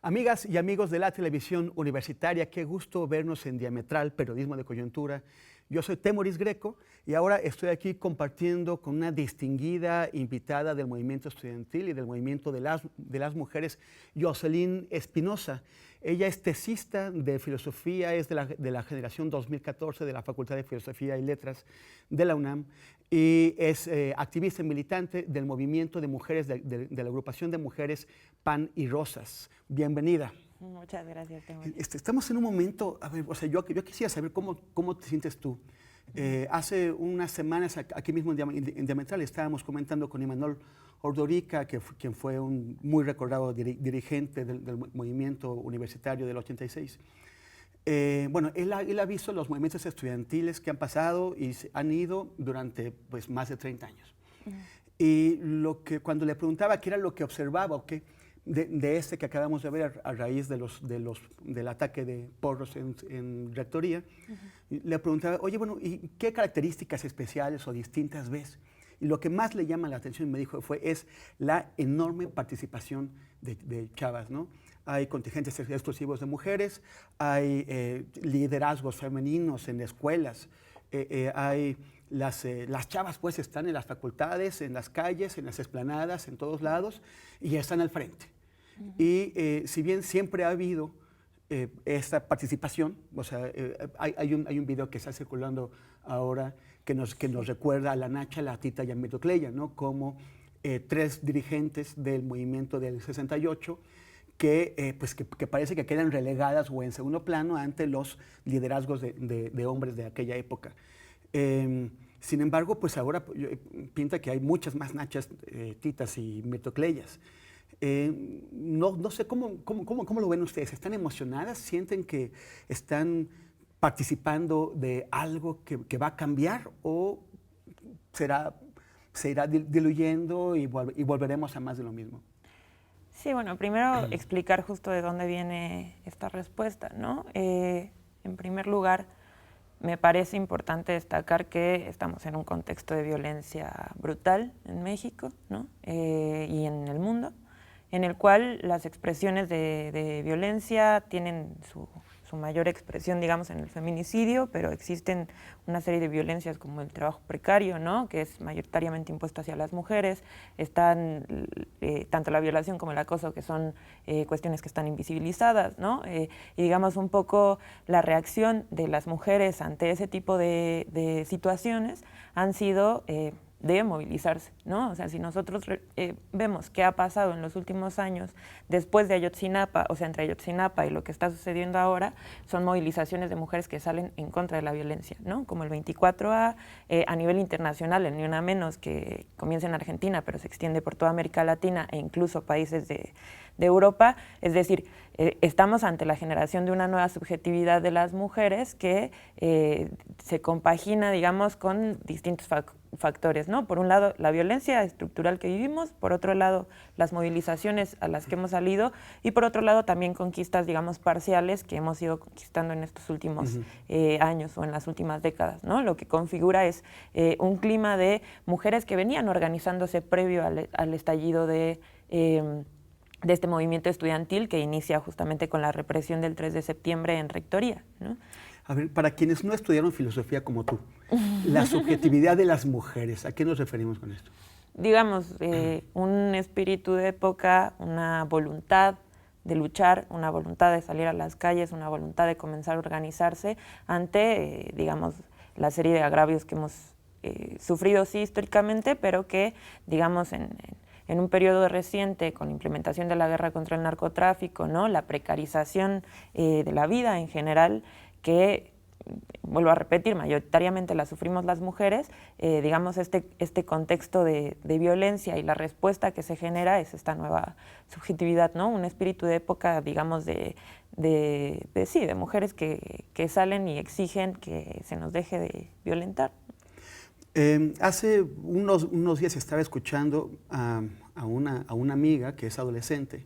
Amigas y amigos de la televisión universitaria, qué gusto vernos en Diametral, Periodismo de Coyuntura. Yo soy Temoris Greco y ahora estoy aquí compartiendo con una distinguida invitada del movimiento estudiantil y del movimiento de las mujeres, Jocelyn Espinosa. Ella es tesista de filosofía, es de la generación 2014 de la Facultad de Filosofía y Letras de la UNAM y es activista y militante del movimiento de mujeres, de la agrupación de mujeres Pan y Rosas. Bienvenida. Muchas gracias, Temoris. Estamos en un momento, a ver, o sea, yo quisiera saber cómo te sientes tú. Hace unas semanas aquí mismo en Diametral estábamos comentando con Imanol Ordorica, quien fue un muy recordado dirigente del movimiento universitario del 86. Bueno, él ha visto los movimientos estudiantiles que han pasado y han ido durante pues, más de 30 años. Y cuando le preguntaba qué era lo que observaba o qué de este que acabamos de ver a raíz del ataque de porros en rectoría, le preguntaba, oye, bueno, ¿y qué características especiales o distintas ves? Y lo que más le llama la atención, me dijo, es la enorme participación de chavas, ¿no? Hay contingentes exclusivos de mujeres, hay liderazgos femeninos en escuelas, hay las chavas pues están en las facultades, en las calles, en las explanadas, en todos lados, y están al frente. Y si bien siempre ha habido esta participación, o sea, hay un video que está circulando ahora que nos recuerda a la Nacha, la Tita y a Mirtocleya, ¿no? Como tres dirigentes del movimiento del 68 que parece que quedan relegadas o en segundo plano ante los liderazgos de hombres de aquella época. Sin embargo, pues ahora pinta que hay muchas más Nachas, Titas y Mirtocleyas. No sé cómo lo ven ustedes. ¿Están emocionadas? ¿Sienten que están participando de algo que va a cambiar o se irá diluyendo y volveremos a más de lo mismo? Sí, bueno, primero explicar justo de dónde viene esta respuesta, ¿no? En primer lugar, me parece importante destacar que estamos en un contexto de violencia brutal en México, ¿no? Y en el mundo, en el cual las expresiones de violencia tienen su mayor expresión, digamos, en el feminicidio, pero existen una serie de violencias como el trabajo precario, ¿no? Que es mayoritariamente impuesto hacia las mujeres. Están tanto la violación como el acoso, que son cuestiones que están invisibilizadas, ¿no? Y digamos un poco la reacción de las mujeres ante ese tipo de situaciones han sido de movilizarse, ¿no? O sea, si nosotros vemos qué ha pasado en los últimos años después de Ayotzinapa, o sea, entre Ayotzinapa y lo que está sucediendo ahora, son movilizaciones de mujeres que salen en contra de la violencia, ¿no? Como el 24A, a nivel internacional, el Ni Una Menos, que comienza en Argentina, pero se extiende por toda América Latina e incluso países de Europa. Es decir, estamos ante la generación de una nueva subjetividad de las mujeres que se compagina, digamos, con distintos factores, ¿no? Por un lado, la violencia estructural que vivimos, por otro lado, las movilizaciones a las que hemos salido y por otro lado también conquistas, digamos, parciales que hemos ido conquistando en estos últimos años o en las últimas décadas, ¿no? Lo que configura es un clima de mujeres que venían organizándose previo al estallido de este movimiento estudiantil que inicia justamente con la represión del 3 de septiembre en rectoría, ¿no? A ver, para quienes no estudiaron filosofía como tú, la subjetividad de las mujeres, ¿a qué nos referimos con esto? Digamos, un espíritu de época, una voluntad de luchar, una voluntad de salir a las calles, una voluntad de comenzar a organizarse ante, digamos, la serie de agravios que hemos sufrido, sí, históricamente, pero que, digamos, en un periodo reciente, con la implementación de la guerra contra el narcotráfico, ¿no? La precarización de la vida en general, que, vuelvo a repetir, mayoritariamente la sufrimos las mujeres, digamos, este contexto de violencia y la respuesta que se genera es esta nueva subjetividad, ¿no? Un espíritu de época, digamos, de mujeres que salen y exigen que se nos deje de violentar. Hace unos días estaba escuchando a una amiga que es adolescente,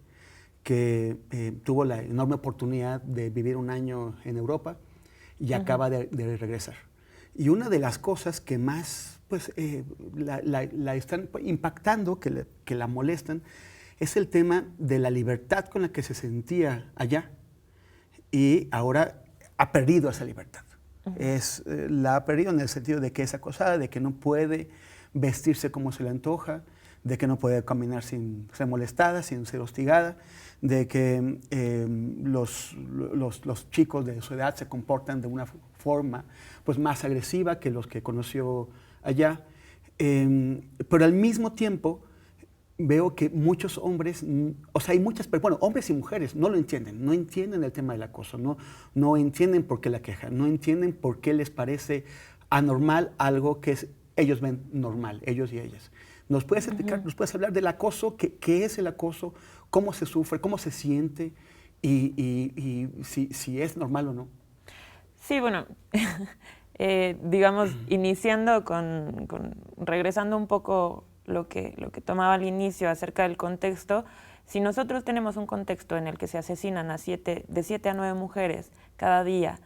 que tuvo la enorme oportunidad de vivir un año en Europa y acaba de regresar. Y una de las cosas que más pues, la están impactando, que la molestan, es el tema de la libertad con la que se sentía allá y ahora ha perdido esa libertad. La ha perdido en el sentido de que es acosada, de que no puede vestirse como se le antoja, de que no puede caminar sin ser molestada, sin ser hostigada, de que los chicos de su edad se comportan de una forma pues, más agresiva que los que conoció allá. Pero al mismo tiempo veo que muchos hombres, o sea, hay muchas personas, bueno, hombres y mujeres, no lo entienden, no entienden el tema del acoso, no entienden por qué la quejan, no entienden por qué les parece anormal algo que ellos ven normal, ellos y ellas. ¿Nos puedes explicar, nos puedes hablar del acoso? ¿Qué es el acoso? ¿Cómo se sufre? ¿Cómo se siente? Y si es normal o no. Sí, bueno, digamos, iniciando regresando un poco lo que tomaba al inicio acerca del contexto, si nosotros tenemos un contexto en el que se asesinan de 7 a 9 mujeres cada día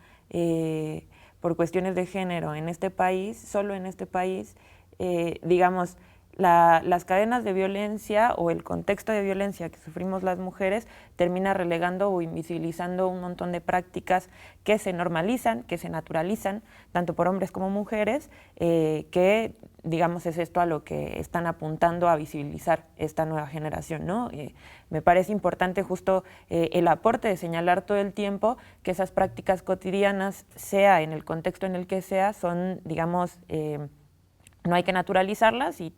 por cuestiones de género en este país, solo en este país, digamos, las cadenas de violencia o el contexto de violencia que sufrimos las mujeres termina relegando o invisibilizando un montón de prácticas que se normalizan, que se naturalizan, tanto por hombres como mujeres, que digamos es esto a lo que están apuntando a visibilizar esta nueva generación, ¿no? Me parece importante justo el aporte de señalar todo el tiempo que esas prácticas cotidianas, sea en el contexto en el que sea, son, digamos, no hay que naturalizarlas y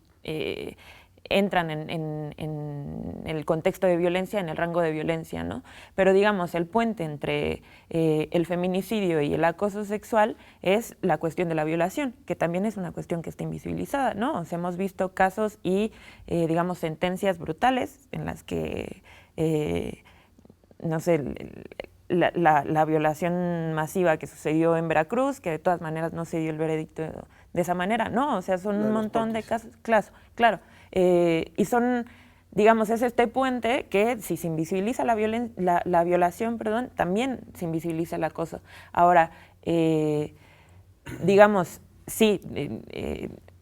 entran en el contexto de violencia, en el rango de violencia, ¿no? Pero digamos, el puente entre el feminicidio y el acoso sexual es la cuestión de la violación, que también es una cuestión que está invisibilizada, ¿no? O sea, hemos visto casos y, digamos, sentencias brutales en las que, no sé, la violación masiva que sucedió en Veracruz, que de todas maneras no se dio el veredicto de esa manera, ¿no? O sea, son un montón de casos, claro. Y son, digamos, es este puente que si se invisibiliza la violación, perdón, también se invisibiliza el acoso. Ahora, digamos, sí,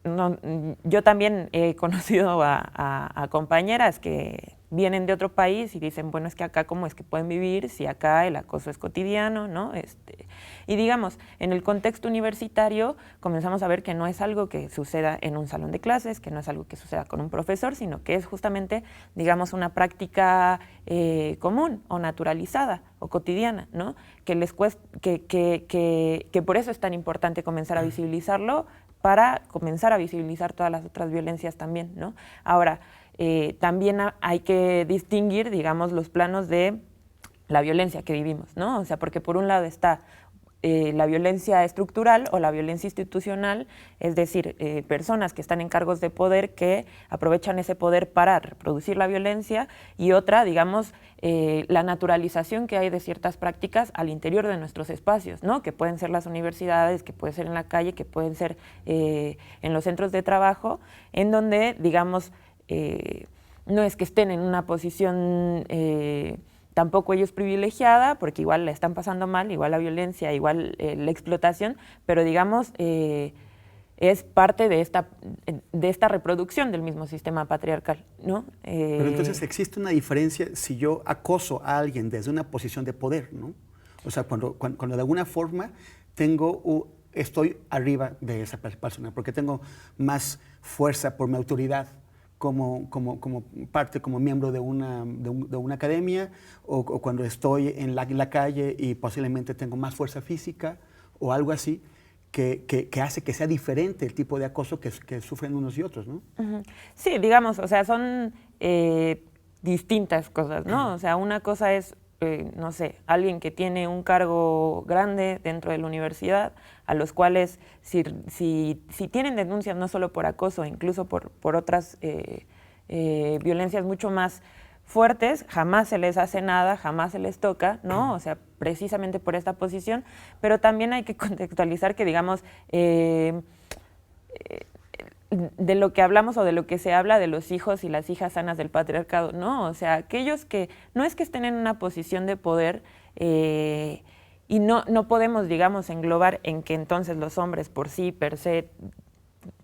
no, yo también he conocido a compañeras que vienen de otro país y dicen, bueno, es que acá cómo es que pueden vivir si acá el acoso es cotidiano, ¿no? Y digamos, en el contexto universitario comenzamos a ver que no es algo que suceda en un salón de clases, que no es algo que suceda con un profesor, sino que es justamente, digamos, una práctica común o naturalizada o cotidiana, ¿no? Que les cuesta, que por eso es tan importante comenzar a visibilizarlo, para comenzar a visibilizar todas las otras violencias también, ¿no? Ahora, también hay que distinguir, digamos, los planos de la violencia que vivimos, ¿no? O sea, porque por un lado está la violencia estructural o la violencia institucional, es decir, personas que están en cargos de poder que aprovechan ese poder para reproducir la violencia, y otra, digamos, la naturalización que hay de ciertas prácticas al interior de nuestros espacios, ¿no? Que pueden ser las universidades, que puede ser en la calle, que pueden ser en los centros de trabajo, en donde, digamos, no es que estén en una posición tampoco ellos privilegiada, porque igual la están pasando mal, igual la violencia, igual la explotación, pero digamos es parte de esta reproducción del mismo sistema patriarcal, ¿no? Pero entonces existe una diferencia si yo acoso a alguien desde una posición de poder, ¿no? O sea, cuando de alguna forma estoy arriba de esa persona, porque tengo más fuerza por mi autoridad, como parte, como miembro de una academia, o cuando estoy en la calle y posiblemente tengo más fuerza física o algo así, que hace que sea diferente el tipo de acoso que sufren unos y otros, ¿no? Uh-huh. Sí, digamos, o sea, son distintas cosas, ¿no? O sea, una cosa es, no sé, alguien que tiene un cargo grande dentro de la universidad, a los cuales si tienen denuncias no solo por acoso, incluso por otras violencias mucho más fuertes, jamás se les hace nada, jamás se les toca, ¿no? O sea, precisamente por esta posición, pero también hay que contextualizar que, digamos, de lo que hablamos o de lo que se habla de los hijos y las hijas sanas del patriarcado, ¿no? O sea, aquellos que no es que estén en una posición de poder y no podemos, digamos, englobar en que entonces los hombres por sí, per se,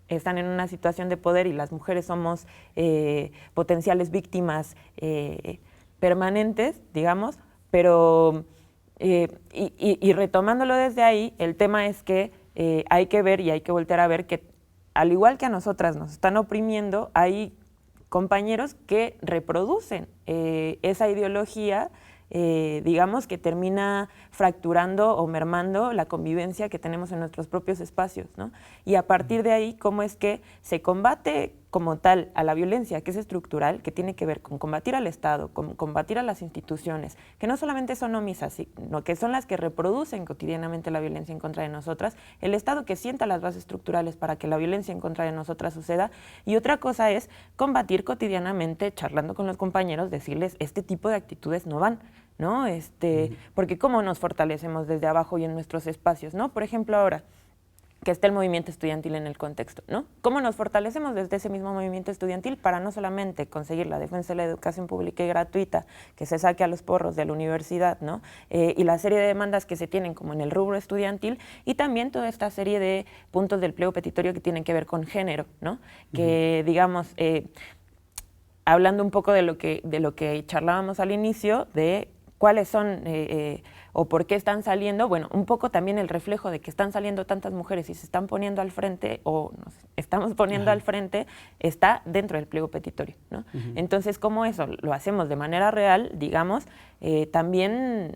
están en una situación de poder y las mujeres somos potenciales víctimas permanentes, digamos, pero y retomándolo desde ahí, el tema es que hay que ver y hay que voltear a ver que al igual que a nosotras nos están oprimiendo, hay compañeros que reproducen esa ideología, digamos, que termina fracturando o mermando la convivencia que tenemos en nuestros propios espacios, ¿no? Y a partir de ahí, ¿cómo es que se combate como tal a la violencia que es estructural, que tiene que ver con combatir al Estado, con combatir a las instituciones, que no solamente son omisas, sino que son las que reproducen cotidianamente la violencia en contra de nosotras, el Estado que sienta las bases estructurales para que la violencia en contra de nosotras suceda, y otra cosa es combatir cotidianamente, charlando con los compañeros, decirles, este tipo de actitudes no van, ¿no? Porque cómo nos fortalecemos desde abajo y en nuestros espacios, ¿no? Por ejemplo, ahora que está el movimiento estudiantil en el contexto, ¿no? ¿Cómo nos fortalecemos desde ese mismo movimiento estudiantil para no solamente conseguir la defensa de la educación pública y gratuita, que se saque a los porros de la universidad, ¿no? Y la serie de demandas que se tienen como en el rubro estudiantil, y también toda esta serie de puntos del pliego petitorio que tienen que ver con género, ¿no? Que, digamos, hablando un poco de lo que charlábamos al inicio, de cuáles son o por qué están saliendo, bueno, un poco también el reflejo de que están saliendo tantas mujeres y se están poniendo al frente, o nos estamos poniendo al frente, está dentro del pliego petitorio, ¿no? Entonces, como eso lo hacemos de manera real, digamos, también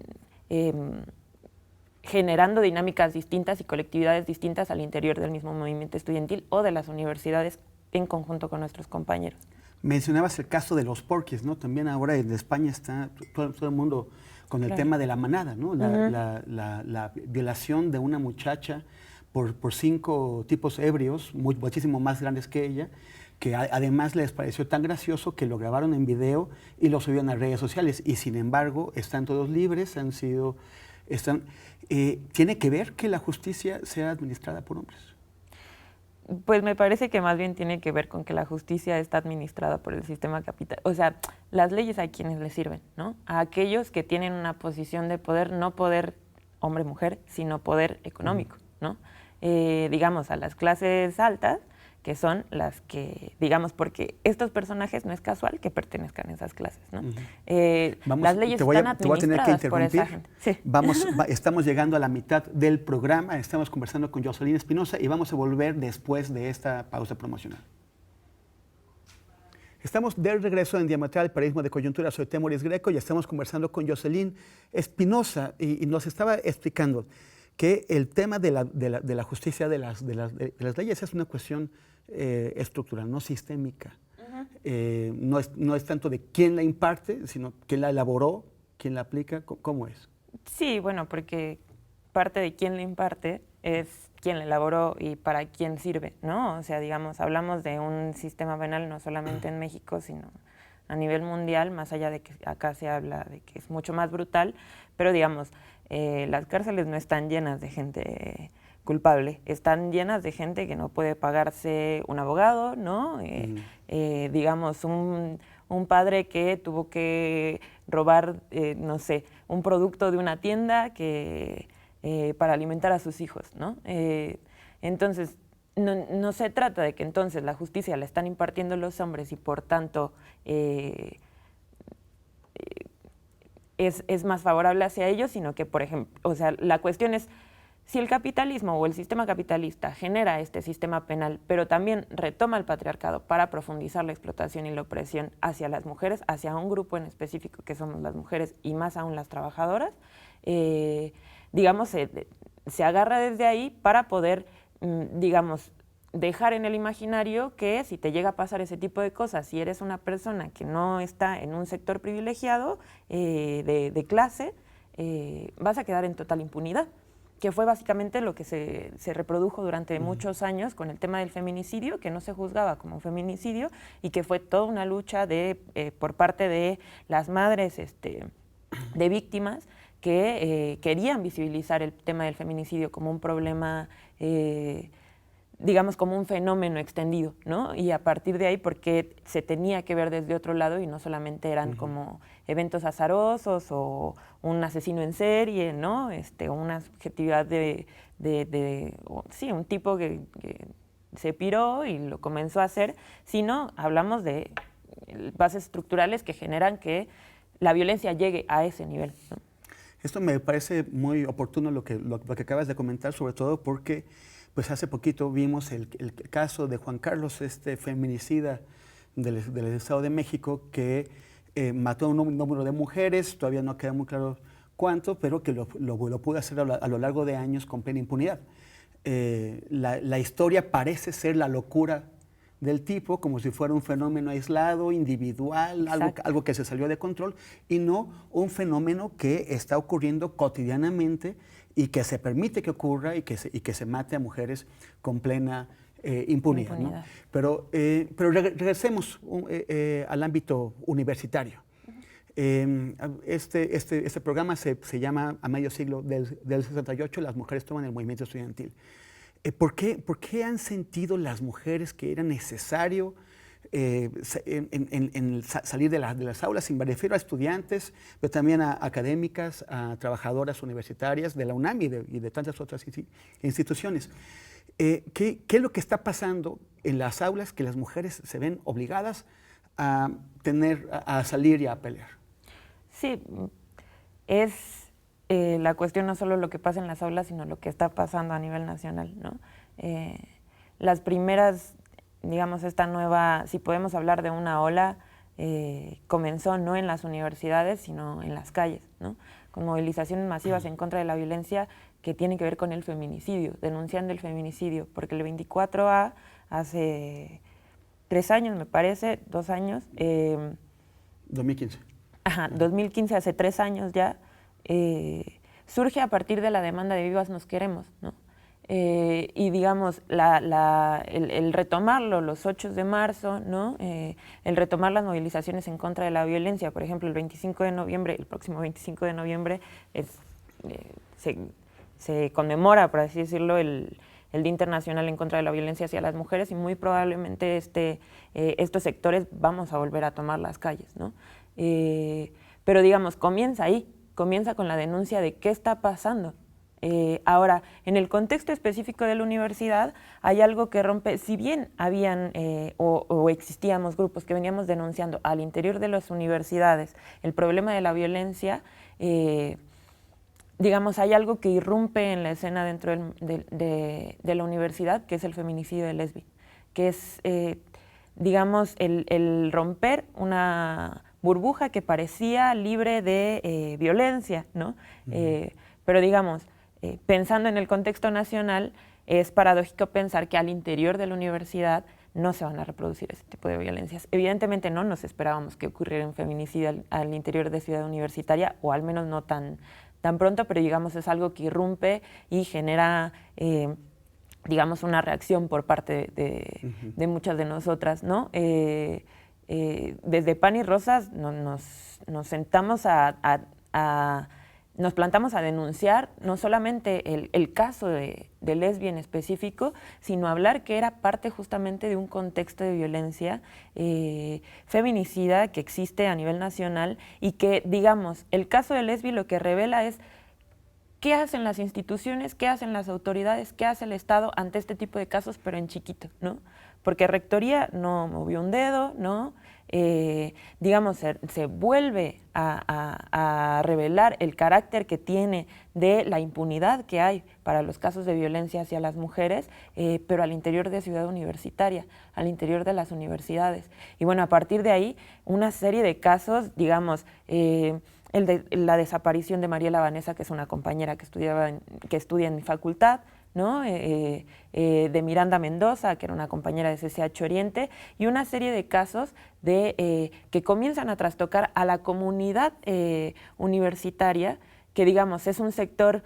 generando dinámicas distintas y colectividades distintas al interior del mismo movimiento estudiantil o de las universidades en conjunto con nuestros compañeros. Mencionabas el caso de los porquis, ¿no? También ahora en España está todo el mundo con el tema de la manada, ¿no? La violación de una muchacha por 5 tipos ebrios, muchísimo más grandes que ella, que además les pareció tan gracioso que lo grabaron en video y lo subieron a redes sociales. Y sin embargo, están todos libres, ¿tiene que ver que la justicia sea administrada por hombres? Pues me parece que más bien tiene que ver con que la justicia está administrada por el sistema capital. O sea, las leyes a quienes les sirven, ¿no? A aquellos que tienen una posición de poder, no poder hombre-mujer, sino poder económico, ¿no? Digamos, a las clases altas, que son las que, digamos, porque estos personajes no es casual que pertenezcan a esas clases, ¿no? Las leyes están administradas por esa gente. Sí. Estamos llegando a la mitad del programa, estamos conversando con Yoselyn Espinosa y vamos a volver después de esta pausa promocional. Estamos de regreso en Diametral, periodismo de coyuntura. Soy Temoris Greco y estamos conversando con Yoselyn Espinosa y nos estaba explicando que el tema de la justicia de las leyes es una cuestión estructural, no sistémica. No es tanto de quién la imparte, sino quién la elaboró, quién la aplica. ¿Cómo es? Sí, bueno, porque parte de quién la imparte es quién la elaboró y para quién sirve, ¿no? O sea, digamos, hablamos de un sistema penal no solamente en México, sino a nivel mundial, más allá de que acá se habla de que es mucho más brutal, pero digamos, las cárceles no están llenas de gente culpable, están llenas de gente que no puede pagarse un abogado, ¿no? Digamos, un padre que tuvo que robar, no sé, un producto de una tienda para alimentar a sus hijos, ¿no? Entonces, no se trata de que entonces la justicia la están impartiendo los hombres y por tanto es más favorable hacia ellos, sino que, por ejemplo, o sea, la cuestión es, si el capitalismo o el sistema capitalista genera este sistema penal, pero también retoma el patriarcado para profundizar la explotación y la opresión hacia las mujeres, hacia un grupo en específico que somos las mujeres y más aún las trabajadoras, digamos, se agarra desde ahí para poder, digamos, dejar en el imaginario que si te llega a pasar ese tipo de cosas, si eres una persona que no está en un sector privilegiado de clase, vas a quedar en total impunidad, que fue básicamente lo que se reprodujo durante muchos años con el tema del feminicidio, que no se juzgaba como feminicidio y que fue toda una lucha por parte de las madres de víctimas que querían visibilizar el tema del feminicidio como un problema, digamos, como un fenómeno extendido, ¿no? Y a partir de ahí, porque se tenía que ver desde otro lado y no solamente eran como eventos azarosos o un asesino en serie, ¿no? Una subjetividad sí, un tipo de se piró y lo comenzó a hacer, sino hablamos de bases estructurales que generan que la violencia llegue a ese nivel, ¿no? Esto me parece muy oportuno lo que acabas de comentar, sobre todo porque pues hace poquito vimos el caso de Juan Carlos, este feminicida del Estado de México, que mató a un número de mujeres, todavía no queda muy claro cuánto, pero que lo pudo hacer a lo largo de años con plena impunidad. La historia parece ser la locura del tipo, como si fuera un fenómeno aislado, individual, algo que se salió de control, y no un fenómeno que está ocurriendo cotidianamente y que se permite que ocurra y que se mate a mujeres con plena impunidad. ¿No? Pero regresemos al ámbito universitario. Este programa se llama A Medio Siglo del 68, las mujeres toman el movimiento estudiantil. ¿Por qué han sentido las mujeres que era necesario salir de las aulas? Me refiero a estudiantes, pero también a académicas, a trabajadoras universitarias de la UNAM y de tantas otras instituciones. ¿Qué es lo que está pasando en las aulas que las mujeres se ven obligadas a salir y a pelear? Sí, es la cuestión no solo lo que pasa en las aulas, sino lo que está pasando a nivel nacional, ¿no? Las primeras, digamos, esta nueva, si podemos hablar de una ola, comenzó no en las universidades, sino en las calles, ¿no? Con movilizaciones masivas en contra de la violencia que tienen que ver con el feminicidio, denunciando el feminicidio, porque el 24A, hace 3 años, me parece, 2 años. 2015. Ajá, 2015, hace 3 años ya, surge a partir de la demanda de Vivas Nos Queremos, ¿no? Y digamos, el retomarlo los 8 de marzo, ¿no? El retomar las movilizaciones en contra de la violencia, por ejemplo, el 25 de noviembre, el próximo 25 de noviembre, se conmemora, por así decirlo, el Día Internacional en contra de la Violencia hacia las Mujeres, y muy probablemente estos sectores vamos a volver a tomar las calles, ¿no? Pero digamos, comienza ahí, comienza con la denuncia de qué está pasando. Ahora, en el contexto específico de la universidad, hay algo que rompe, si bien habían o existíamos grupos que veníamos denunciando al interior de las universidades el problema de la violencia, digamos, hay algo que irrumpe en la escena dentro de la universidad, que es el feminicidio de Lesbi, que es, digamos, el romper una burbuja que parecía libre de violencia, ¿no? Pero digamos, pensando en el contexto nacional, es paradójico pensar que al interior de la universidad no se van a reproducir ese tipo de violencias. Evidentemente no nos esperábamos que ocurriera un feminicidio al interior de Ciudad Universitaria, o al menos no tan pronto, pero digamos es algo que irrumpe y genera, digamos, una reacción por parte de muchas de nosotras, ¿no? Desde Pan y Rosas nos sentamos nos plantamos a denunciar no solamente el caso de Lesbi en específico, sino hablar que era parte justamente de un contexto de violencia feminicida que existe a nivel nacional, y que, digamos, el caso de Lesbi lo que revela es qué hacen las instituciones, qué hacen las autoridades, qué hace el Estado ante este tipo de casos, pero en chiquito, ¿no? Porque Rectoría no movió un dedo, ¿no? Digamos, se vuelve a revelar el carácter que tiene de la impunidad que hay para los casos de violencia hacia las mujeres, pero al interior de Ciudad Universitaria, al interior de las universidades. Y bueno, a partir de ahí, una serie de casos, digamos, la desaparición de Mariela Vanessa, que es una compañera que estudia en mi facultad, ¿no? De Miranda Mendoza, que era una compañera de CCH Oriente, y una serie de casos que comienzan a trastocar a la comunidad universitaria, que digamos es un sector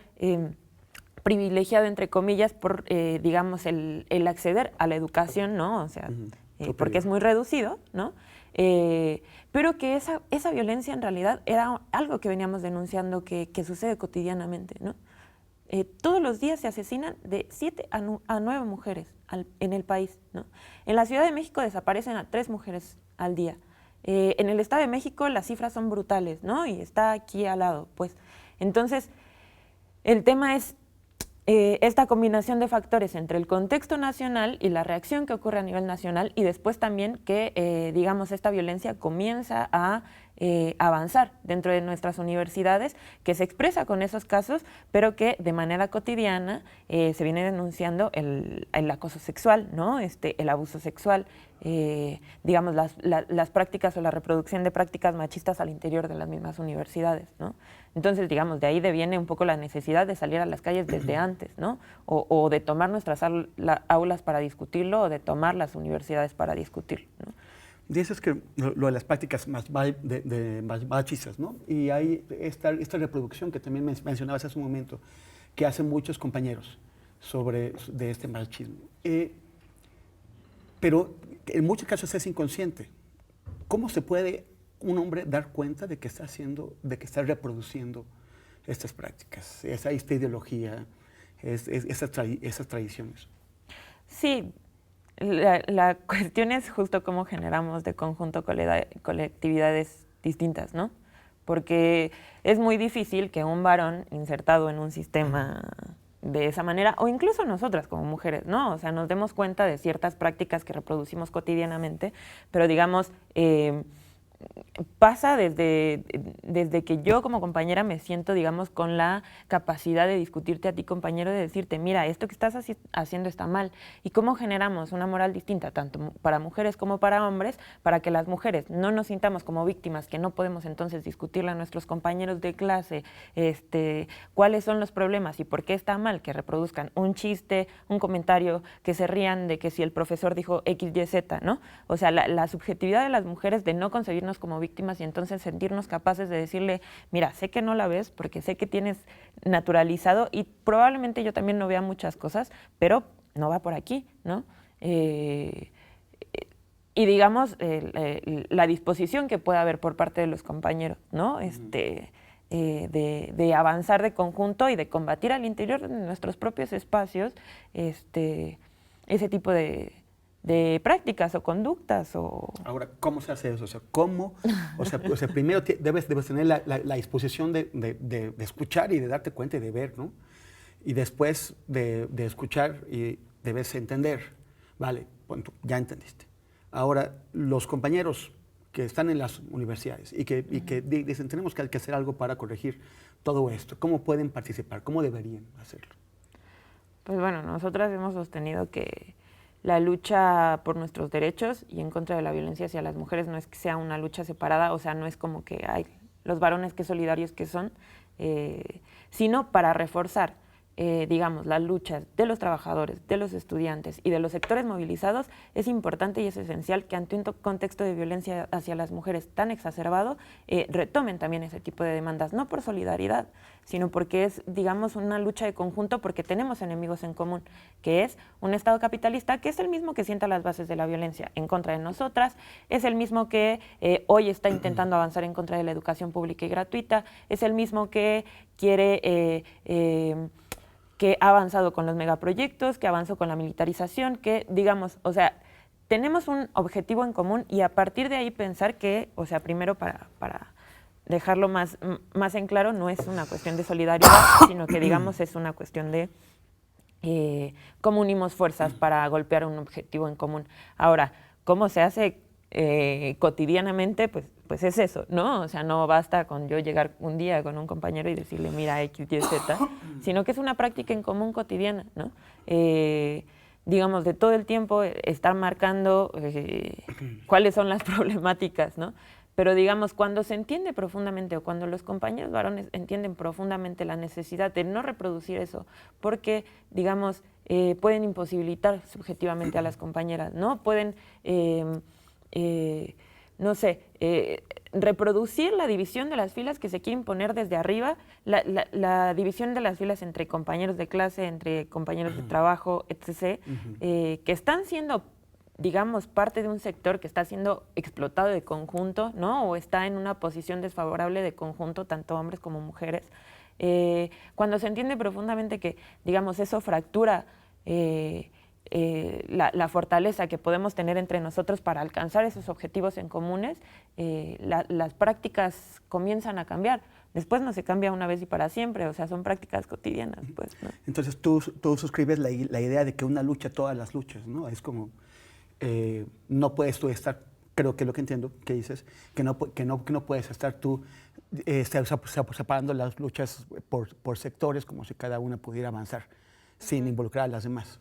privilegiado, entre comillas, por digamos el acceder a la educación, ¿no? O sea, porque es muy reducido, ¿no? Pero que esa violencia en realidad era algo que veníamos denunciando que sucede cotidianamente, ¿no? Todos los días se asesinan de 7 a 9 mujeres en el país, ¿no? En la Ciudad de México desaparecen a 3 mujeres al día. En el Estado de México las cifras son brutales, ¿no? Y está aquí al lado, pues. Entonces, el tema es, esta combinación de factores entre el contexto nacional y la reacción que ocurre a nivel nacional y después también que, digamos, esta violencia comienza a avanzar dentro de nuestras universidades, que se expresa con esos casos, pero que de manera cotidiana se viene denunciando el acoso sexual, ¿no? El abuso sexual, digamos, las prácticas o la reproducción de prácticas machistas al interior de las mismas universidades, ¿no? Entonces, digamos, de ahí deviene un poco la necesidad de salir a las calles desde antes, ¿no? O de tomar nuestras aulas para discutirlo o de tomar las universidades para discutirlo, ¿no? Dices que lo de las prácticas más machistas, ¿no? Y hay esta reproducción que también mencionabas hace un momento, que hacen muchos compañeros de este machismo. Pero en muchos casos es inconsciente. ¿Cómo se puede un hombre dar cuenta de que está reproduciendo estas prácticas, esta ideología, esas tradiciones? Sí, la cuestión es justo cómo generamos de conjunto colectividades distintas, ¿no? Porque es muy difícil que un varón insertado en un sistema de esa manera, o incluso nosotras como mujeres, ¿no? O sea, nos demos cuenta de ciertas prácticas que reproducimos cotidianamente, pero digamos, pasa desde que yo como compañera me siento, digamos, con la capacidad de discutirte a ti, compañero, de decirte, mira, esto que estás haciendo está mal. ¿Y cómo generamos una moral distinta, tanto para mujeres como para hombres, para que las mujeres no nos sintamos como víctimas, que no podemos entonces discutirle a nuestros compañeros de clase cuáles son los problemas y por qué está mal que reproduzcan un chiste, un comentario, que se rían de que si el profesor dijo X, Y, Z, ¿no? O sea, la subjetividad de las mujeres de no concebirnos como víctimas y entonces sentirnos capaces de decirle, mira, sé que no la ves porque sé que tienes naturalizado y probablemente yo también no vea muchas cosas, pero no va por aquí, ¿no? Y digamos, la disposición que pueda haber por parte de los compañeros, ¿no? De avanzar de conjunto y de combatir al interior de nuestros propios espacios ese tipo de prácticas o conductas. Ahora, ¿cómo se hace eso? O sea, ¿cómo? O sea, primero debes tener la disposición de escuchar y de darte cuenta y de ver, ¿no? Y después de escuchar y debes entender. Vale, bueno, ya entendiste. Ahora, los compañeros que están en las universidades y que dicen, tenemos que hacer algo para corregir todo esto, ¿cómo pueden participar? ¿Cómo deberían hacerlo? Pues bueno, nosotras hemos sostenido que la lucha por nuestros derechos y en contra de la violencia hacia las mujeres no es que sea una lucha separada, o sea, no es como que hay los varones que solidarios que son, sino para reforzar, digamos, las luchas de los trabajadores, de los estudiantes y de los sectores movilizados. Es importante y es esencial que ante un contexto de violencia hacia las mujeres tan exacerbado, retomen también ese tipo de demandas, no por solidaridad, sino porque es, digamos, una lucha de conjunto porque tenemos enemigos en común, que es un Estado capitalista que es el mismo que sienta las bases de la violencia en contra de nosotras, es el mismo que hoy está intentando avanzar en contra de la educación pública y gratuita, es el mismo que quiere que ha avanzado con los megaproyectos, que avanzó con la militarización, que, digamos, o sea, tenemos un objetivo en común y a partir de ahí pensar que, o sea, primero para dejarlo más en claro, no es una cuestión de solidaridad, sino que, digamos, es una cuestión de cómo unimos fuerzas para golpear un objetivo en común. Ahora, ¿cómo se hace cotidianamente? Pues es eso, ¿no? O sea, no basta con yo llegar un día con un compañero y decirle, mira, X, Y, Z, sino que es una práctica en común cotidiana, ¿no? Digamos, de todo el tiempo estar marcando cuáles son las problemáticas, ¿no? Pero digamos, cuando se entiende profundamente o cuando los compañeros varones entienden profundamente la necesidad de no reproducir eso, porque, digamos, pueden imposibilitar subjetivamente a las compañeras, ¿no? Pueden, no sé, reproducir la división de las filas que se quiere imponer desde arriba, la división de las filas entre compañeros de clase, entre compañeros de trabajo, etc., que están siendo, digamos, parte de un sector que está siendo explotado de conjunto, ¿no? O está en una posición desfavorable de conjunto, tanto hombres como mujeres. Cuando se entiende profundamente que, digamos, eso fractura la fortaleza que podemos tener entre nosotros para alcanzar esos objetivos en comunes, las prácticas comienzan a cambiar. Después no se cambia una vez y para siempre, o sea, son prácticas cotidianas, pues, ¿no? Entonces tú suscribes la idea de que una lucha, todas las luchas, ¿no? Es como, no puedes tú estar, creo que lo que entiendo que dices, que no puedes estar tú separando las luchas por sectores como si cada una pudiera avanzar sin involucrar a las demás.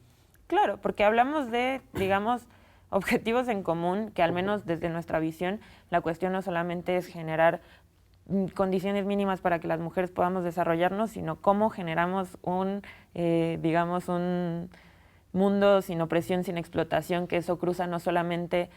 Claro, porque hablamos de, digamos, objetivos en común, que al menos desde nuestra visión, la cuestión no solamente es generar condiciones mínimas para que las mujeres podamos desarrollarnos, sino cómo generamos digamos, un mundo sin opresión, sin explotación, que eso cruza no solamente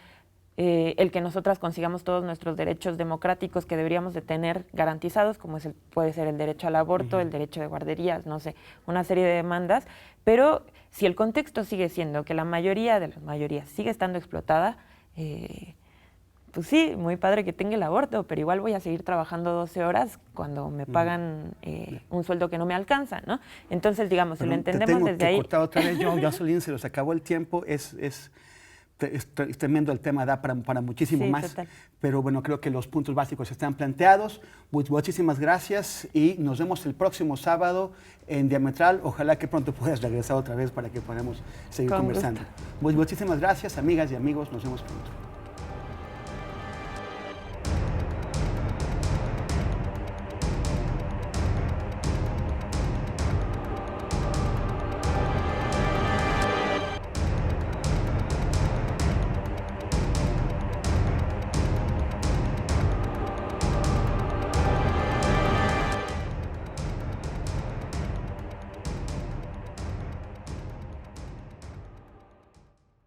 el que nosotras consigamos todos nuestros derechos democráticos que deberíamos de tener garantizados, como puede ser el derecho al aborto, el derecho de guarderías, no sé, una serie de demandas, pero si el contexto sigue siendo que la mayoría de las mayorías sigue estando explotada, pues sí, muy padre que tenga el aborto, pero igual voy a seguir trabajando 12 horas cuando me pagan un sueldo que no me alcanza, ¿no? Entonces, digamos, si lo entendemos desde ahí... Cortar otra vez, Jocelyn, se nos acabó el tiempo, es tremendo el tema, da para muchísimo más, total. Pero bueno, creo que los puntos básicos están planteados. Muchísimas gracias y nos vemos el próximo sábado en Diametral. Ojalá que pronto puedas regresar otra vez para que podamos seguir conversando. Muchísimas gracias, amigas y amigos, nos vemos pronto.